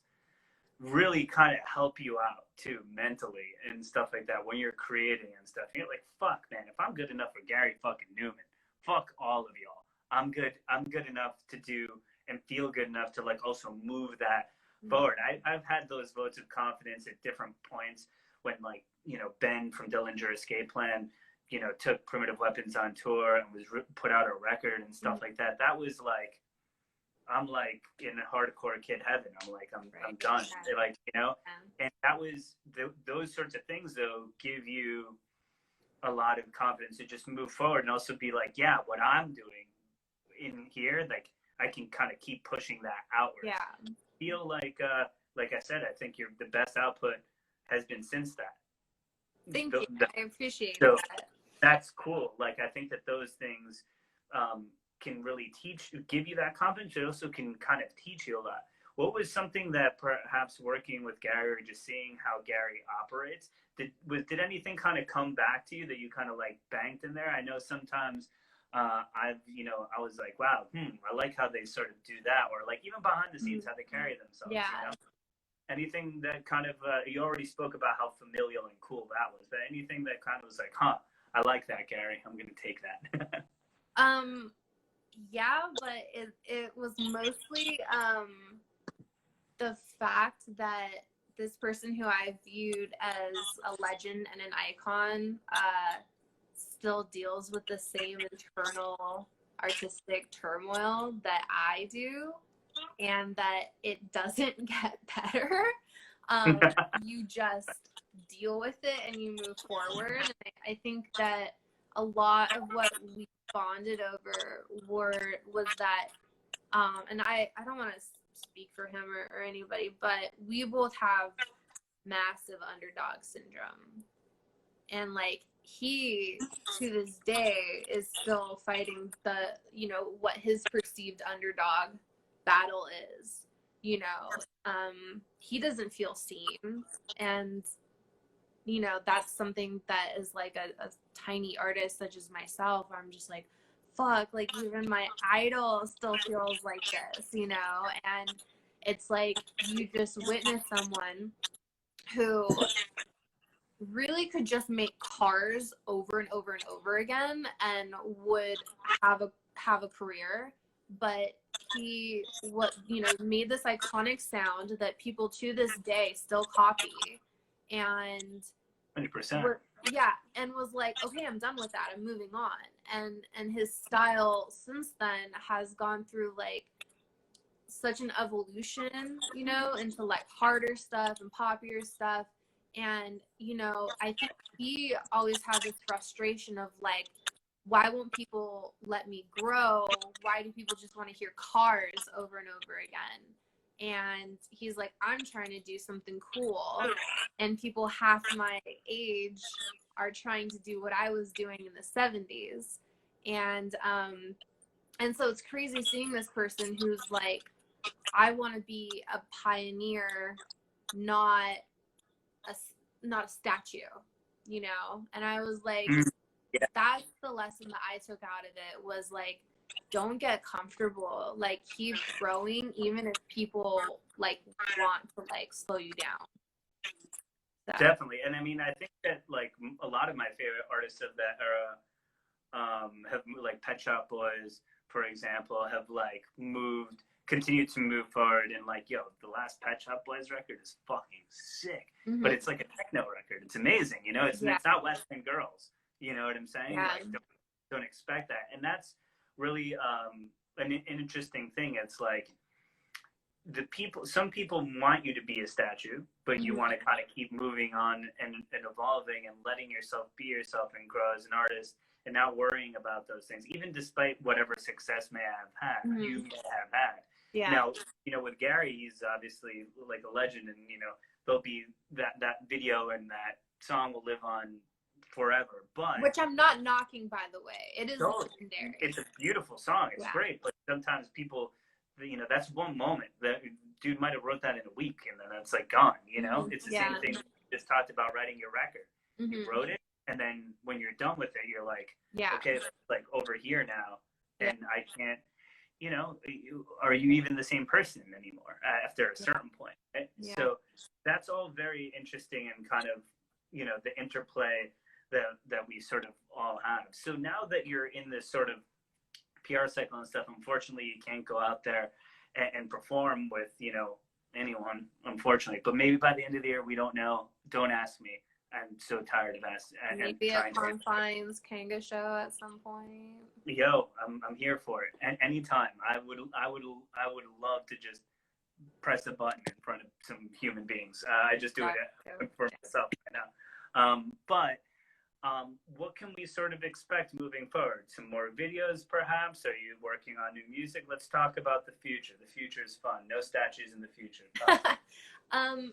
S1: really kind of help you out too, mentally and stuff like that when you're creating and stuff. You're like, fuck, man, if I'm good enough for Gary fucking Newman, fuck all of y'all. I'm good enough to do and feel good enough to like also move that forward. I've had those votes of confidence at different points when, like, Ben from Dillinger Escape Plan, took Primitive Weapons on tour and was put out a record and stuff like that. That was like, I'm like in hardcore kid heaven. I'm like, I'm done. Yeah. Like, and that was those sorts of things though give you a lot of confidence to just move forward and also be like, yeah, what I'm doing in here, like I can kind of keep pushing that outward.
S2: Yeah.
S1: Feel like I said, I think the best output has been since that.
S2: Thank you. I appreciate that.
S1: That's cool. Like, I think that those things can really give you that confidence. It also can kind of teach you a lot. What was something that perhaps working with Gary or just seeing how Gary operates, did anything kind of come back to you that you kind of like banked in there? I know sometimes I was like, wow, I like how they sort of do that, or like even behind the scenes how they carry themselves.
S2: Yeah.
S1: Anything that kind of you already spoke about how familial and cool that was, but anything that kind of was like, I like that, Gary. I'm gonna take that.
S2: Yeah, but it was mostly the fact that this person who I viewed as a legend and an icon still deals with the same internal artistic turmoil that I do, and that it doesn't get better. You just deal with it and you move forward. And I think that a lot of what we bonded over was that, and I don't want to speak for him or anybody, but we both have massive underdog syndrome. And like, he to this day is still fighting what his perceived underdog battle is. He doesn't feel seen, and that's something that is like a tiny artist such as myself. I'm just like, fuck, like even my idol still feels like this, and it's like you just witness someone who really could just make cars over and over and over again and would have a career, but he made this iconic sound that people to this day still copy, and
S1: 100%.
S2: yeah, and was like, okay, I'm done with that, I'm moving on. And his style since then has gone through like such an evolution, you know, into like harder stuff and poppier stuff. And, you know, I think he always had this frustration of like, why won't people let me grow? Why do people just want to hear Cars over and over again? And he's like, I'm trying to do something cool. And people half my age are trying to do what I was doing in the 70s. And so it's crazy seeing this person who's like, I want to be a pioneer, not a not a statue, you know. And I was like,
S1: Yeah.
S2: that's the lesson that I took out of it, was like, don't get comfortable, like keep growing even if people like want to like slow you down. So.
S1: Definitely. And I mean, I think that like a lot of my favorite artists of that era have, like Pet Shop Boys, for example, have like continued to move forward, and like, yo, the last Pet Shop Boys record is fucking sick.
S2: Mm-hmm.
S1: But it's like a techno record. It's amazing, you know. It's not Western Girls. You know what I'm saying?
S2: Yeah.
S1: Like, don't expect that. And that's really an interesting thing. It's like some people want you to be a statue, but you want to kind of keep moving on and evolving and letting yourself be yourself and grow as an artist, and not worrying about those things, even despite whatever success may have had, you may have had.
S2: Yeah.
S1: Now, you know, with Gary, he's obviously like a legend, and you know, there'll be that video and that song will live on forever. But
S2: which I'm not knocking, by the way. It is legendary.
S1: It's a beautiful song. It's great, but sometimes people, you know, that's one moment. That dude might have wrote that in a week, and then that's like gone. You know, it's the same thing. You just talked about writing your record. You wrote it, and then when you're done with it, you're like, okay, it's like over here now, and I can't. You know, are you even the same person anymore after a certain point? Right? Yeah. So that's all very interesting, and kind of, you know, the interplay that we sort of all have. So now that you're in this sort of PR cycle and stuff, unfortunately, you can't go out there and perform with, you know, anyone, unfortunately. But maybe by the end of the year, we don't know. Don't ask me. I'm so tired of asking.
S2: Maybe a Confines KANGA show at some point.
S1: Yo, I'm here for it. And anytime, I would love to just press a button in front of some human beings. I just do it for myself right now. But what can we sort of expect moving forward? Some more videos, perhaps? Are you working on new music? Let's talk about the future. The future is fun. No statues in the future.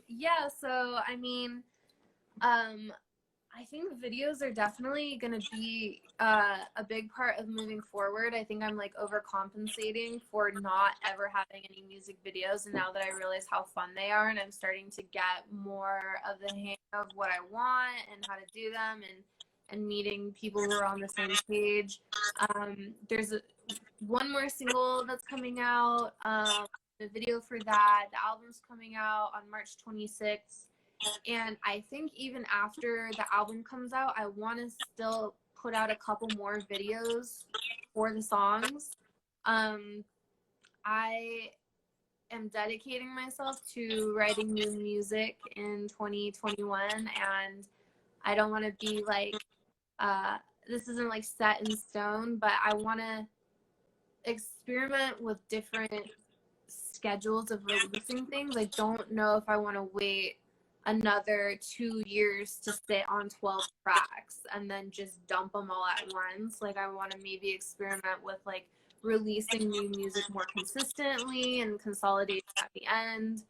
S2: Yeah. So I mean. I think videos are definitely going to be a big part of moving forward. I think I'm like overcompensating for not ever having any music videos, and now that I realize how fun they are, and I'm starting to get more of the hang of what I want and how to do them, and meeting people who are on the same page. There's one more single that's coming out, the video for that. The album's coming out on March 26th. And I think even after the album comes out, I want to still put out a couple more videos for the songs. I am dedicating myself to writing new music in 2021, and I don't want to be like, this isn't like set in stone, but I want to experiment with different schedules of releasing things. I don't know if I want to wait another 2 years to sit on 12 tracks and then just dump them all at once. Like, I want to maybe experiment with like releasing new music more consistently and consolidate at the end.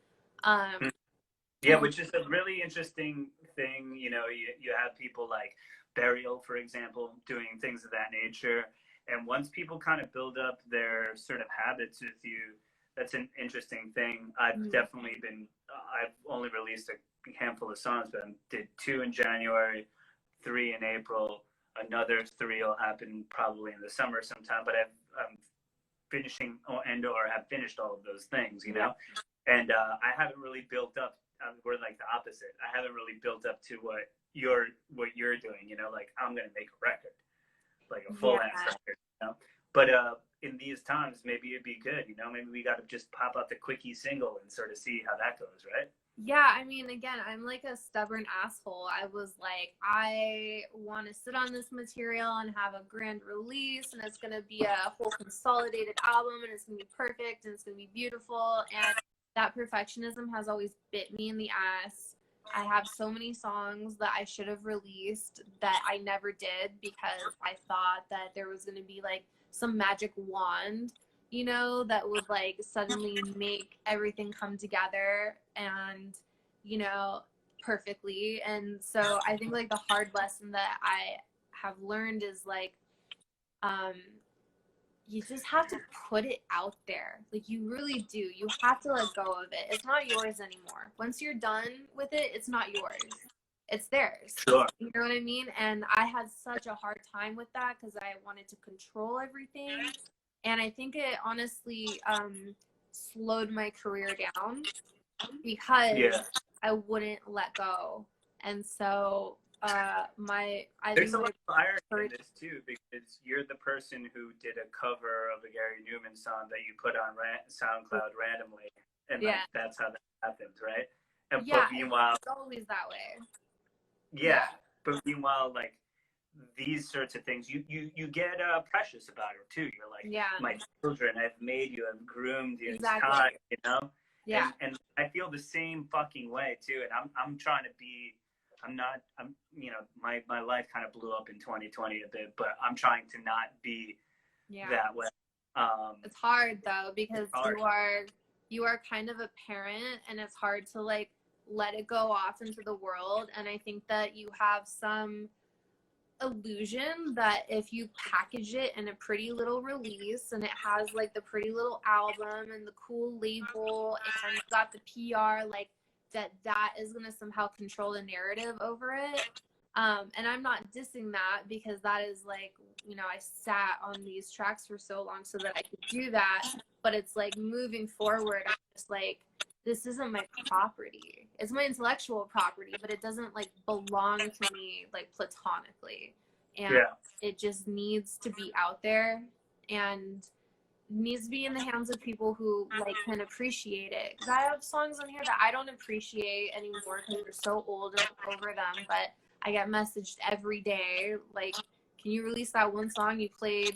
S1: Yeah, which is a really interesting thing. You know, you have people like Burial, for example, doing things of that nature. And once people kind of build up their sort of habits with you, that's an interesting thing. I've definitely been, I've only released a handful of songs, but I did 2 in January, 3 in April, another 3 will happen probably in the summer sometime, but I'm finishing or have finished all of those things, you know? And I haven't really built up, we're like the opposite. I haven't really built up to what you're doing, you know, like I'm going to make a record, like a full-ass record, you know? But in these times, maybe it'd be good, you know, maybe we got to just pop out the quickie single and sort of see how that goes, right?
S2: Yeah, I mean, again, I'm like a stubborn asshole. I was like, I want to sit on this material and have a grand release, and it's going to be a whole consolidated album, and it's going to be perfect, and it's going to be beautiful. And that perfectionism has always bit me in the ass. I have so many songs that I should have released that I never did because I thought that there was going to be like some magic wand, you know, that would like suddenly make everything come together and, you know, perfectly. And so I think like the hard lesson that I have learned is like, um, you just have to put it out there. Like you really do. You have to let go of it. It's not yours anymore. Once you're done with it, it's not yours. It's theirs.
S1: Sure.
S2: You know what I mean? And I had such a hard time with that because I wanted to control everything. And I think it honestly slowed my career down because
S1: Yeah.
S2: I wouldn't let go. And so I
S1: There's
S2: think
S1: a lot of irony in
S2: courage.
S1: this too, because you're the person who did a cover of a Gary Newman song that you put on SoundCloud randomly, and
S2: Yeah.
S1: like that's how that happened, right? And
S2: Yeah,
S1: but meanwhile,
S2: it's always that way.
S1: yeah, but meanwhile, like these sorts of things, you get precious about it too. You're like,
S2: Yeah.
S1: my children, I've made you, I've groomed you,
S2: Exactly.
S1: it's time, you know.
S2: Yeah.
S1: And I feel the same fucking way too. And I'm trying to be. I'm you know, my life kind of blew up in 2020 a bit, but I'm trying to not be that way.
S2: It's hard though because
S1: hard.
S2: you are kind of a parent and it's hard to like let it go off into the world. And I think that you have some illusion that if you package it in a pretty little release and it has like the pretty little album and the cool label and you got the PR, like that is going to somehow control the narrative over it. And I'm not dissing that because that is like, you know, I sat on these tracks for so long so that I could do that. But it's like moving forward, I'm just like, this isn't my property. It's my intellectual property, but it doesn't like belong to me like platonically. And it just needs to be out there and needs to be in the hands of people who like can appreciate it. Because I have songs on here that I don't appreciate anymore because they're so old and over them, but I get messaged every day like, can you release that one song you played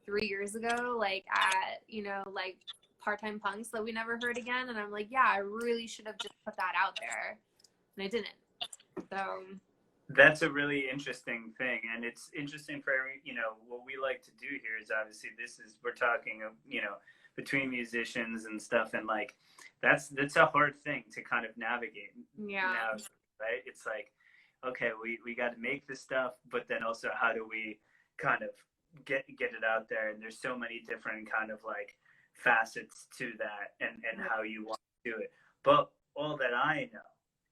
S2: 3 years ago, like at, you know, like Part-Time Punks that we never heard again? And I'm like, yeah, I really should have just put that out there, and I didn't. So
S1: that's a really interesting thing, and it's interesting for you know, what we like to do here is obviously we're talking of, you know, between musicians and stuff, and like that's a hard thing to kind of navigate. Now, right? It's like, okay, we got to make this stuff, but then also how do we kind of get it out there? And there's so many different kind of like facets to that, and how you want to do it. But all that I know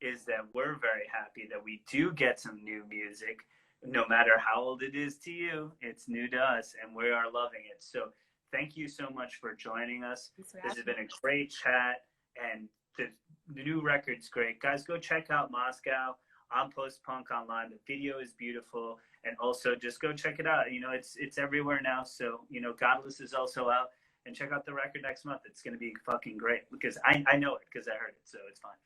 S1: is that we're very happy that we do get some new music. No matter how old it is to you, it's new to us, and we are loving it. So thank you so much for joining us. This has been a great chat, and the new record's great. Guys, go check out Moscow on Post Punk Online. The video is beautiful, and also just go check it out. You know, it's everywhere now. So, you know, Godless is also out, and check out the record next month. It's going to be fucking great because I know it because I heard it, so it's fine.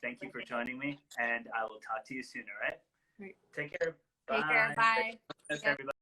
S1: Thank you for joining me, and I will talk to you soon. All right? Take care. Bye.
S2: Take care. Bye.
S1: Everybody.